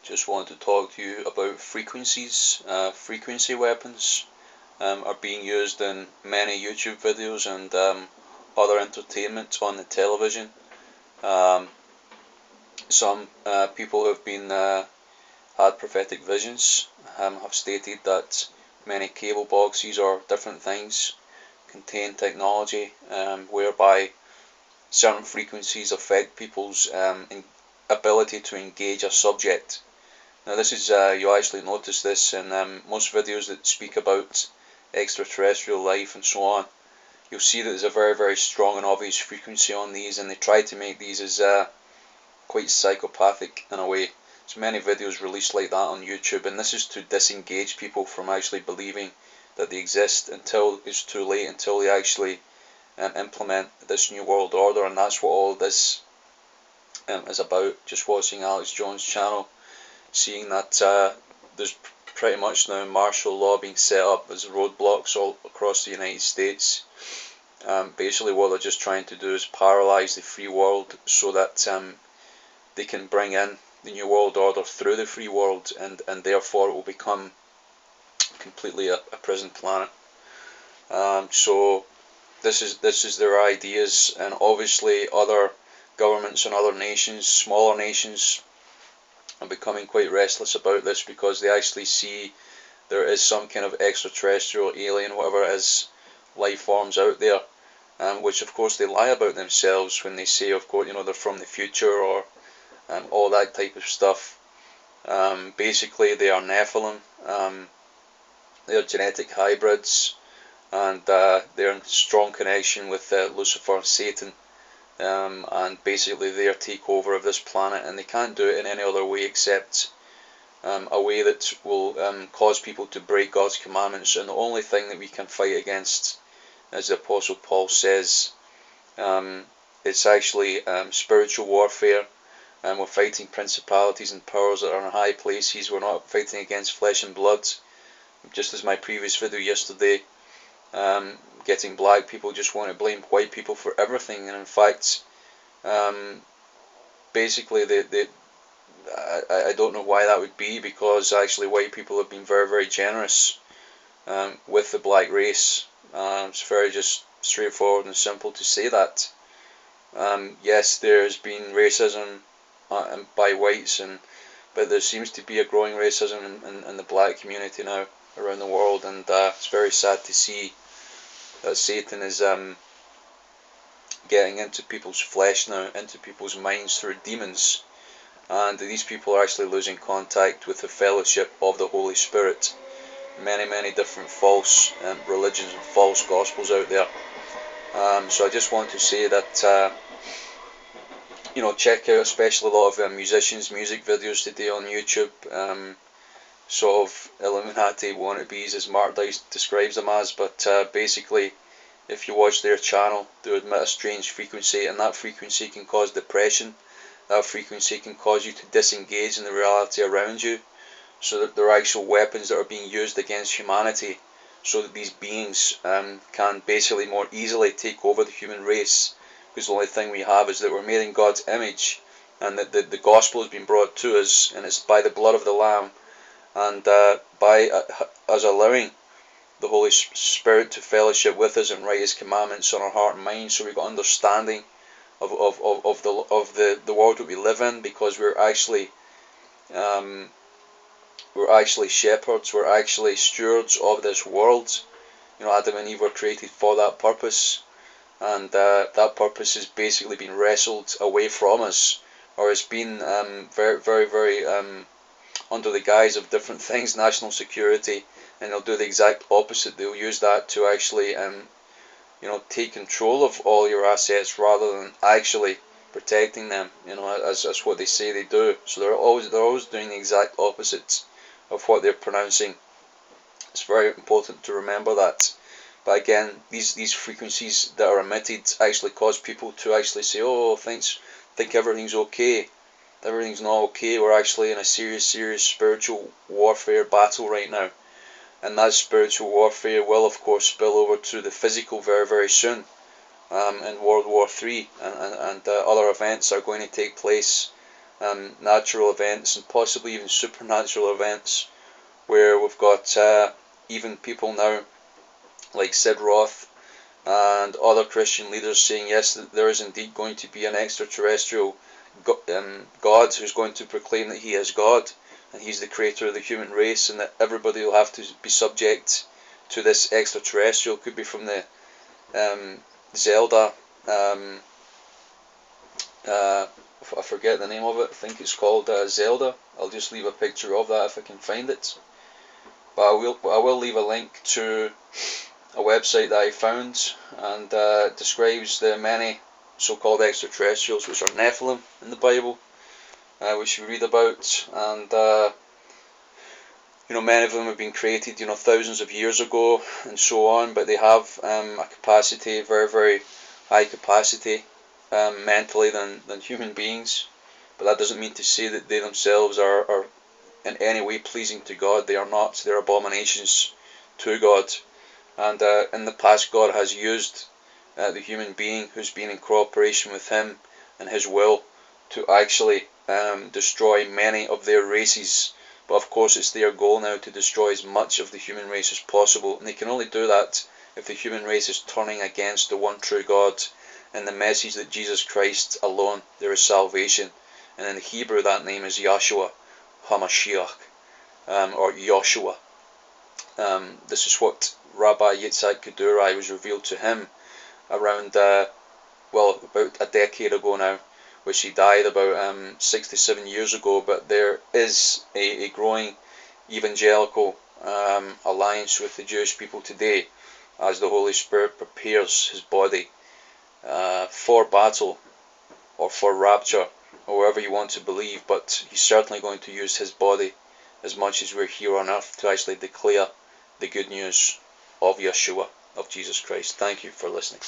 Just want to talk to you about frequencies. Frequency weapons are being used in many YouTube videos and other entertainment on the television. Um, some people who have been had prophetic visions have stated that many cable boxes or different things contain technology whereby certain frequencies affect people's ability to engage a subject. Now this is, you'll actually notice this in most videos that speak about extraterrestrial life and so on. You'll see that there's a very, very strong and obvious frequency on these, and they try to make these as quite psychopathic in a way. There's many videos released like that on YouTube, and this is to disengage people from actually believing that they exist until it's too late, until they actually implement this new world order, and that's what all this is about. Just watching Alex Jones' channel, seeing that there's pretty much now martial law being set up as roadblocks all across the United States. Basically what they're just trying to do is paralyze the free world so that they can bring in the new world order through the free world, and therefore it will become completely a prison planet. So this is their ideas, and obviously other governments and other nations, smaller nations, are becoming quite restless about this because they actually see there is some kind of extraterrestrial, alien, whatever it is, life forms out there, which of course they lie about themselves when they say, of course, they're from the future or all that type of stuff. Basically, they are Nephilim. They are genetic hybrids, and they're in strong connection with Lucifer, Satan, and basically their takeover of this planet, and they can't do it in any other way except a way that will cause people to break God's commandments. And the only thing that we can fight against, as the Apostle Paul says, it's actually spiritual warfare, and we're fighting principalities and powers that are in high places. We're not fighting against flesh and blood, just as my previous video yesterday. Getting black people just want to blame white people for everything, and in fact, basically I don't know why that would be, because actually white people have been very, very generous with the black race. It's very just straightforward and simple to say that. Yes, there's been racism by whites, but there seems to be a growing racism in the black community now around the world, and it's very sad to see that Satan is getting into people's flesh now, into people's minds through demons, and these people are actually losing contact with the fellowship of the Holy Spirit. Many, many different false religions and false gospels out there. So I just want to say that check out especially a lot of musicians' music videos today on YouTube. Sort of Illuminati wannabes, as Mark Dice describes them as, but basically, if you watch their channel, they emit a strange frequency, and that frequency can cause depression. That frequency can cause you to disengage in the reality around you, so that there are actual weapons that are being used against humanity, so that these beings can basically more easily take over the human race, because the only thing we have is that we're made in God's image, and that the gospel has been brought to us, and it's by the blood of the Lamb, and by us allowing the Holy Spirit to fellowship with us and write His commandments on our heart and mind, so we've got understanding of the world that we live in, because we're actually shepherds, we're actually stewards of this world. Adam and Eve were created for that purpose, and that purpose has basically been wrestled away from us, or it's been very, very, very under the guise of different things, national security, and they'll do the exact opposite. They'll use that to actually take control of all your assets rather than actually protecting them, as what they say they do. So they're always doing the exact opposite of what they're pronouncing. It's very important to remember that. But again, these frequencies that are emitted actually cause people to actually say, oh, think everything's okay. Everything's not okay. We're actually in a serious, serious spiritual warfare battle right now. And that spiritual warfare will, of course, spill over to the physical very, very soon. In World War III, and other events are going to take place natural events and possibly even supernatural events, where we've got even people now like Sid Roth and other Christian leaders saying yes, that there is indeed going to be an extraterrestrial God who's going to proclaim that he is God and he's the creator of the human race, and that everybody will have to be subject to this extraterrestrial. Could be from the Zelda, I forget the name of it, I think it's called Zelda. I'll just leave a picture of that if I can find it. But I will leave a link to a website that I found, and describes the many so-called extraterrestrials, which are Nephilim in the Bible, which we read about, and many of them have been created, thousands of years ago, and so on. But they have a capacity, very, very high capacity, mentally than human beings. But that doesn't mean to say that they themselves are in any way pleasing to God. They are not. They're abominations to God. And in the past, God has used the human being who's been in cooperation with Him and His will to actually destroy many of their races. But of course, it's their goal now to destroy as much of the human race as possible. And they can only do that if the human race is turning against the one true God and the message that Jesus Christ alone there is salvation. And in Hebrew, that name is Yahshua HaMashiach, or Joshua. This is what Rabbi Yitzhak Kedurai was revealed to him around, about a decade ago now, which he died about 67 years ago. But there is a growing evangelical alliance with the Jewish people today, as the Holy Spirit prepares His body for battle or for rapture, however you want to believe. But He's certainly going to use His body as much as we're here on earth to actually declare the good news of Yeshua, of Jesus Christ. Thank you for listening.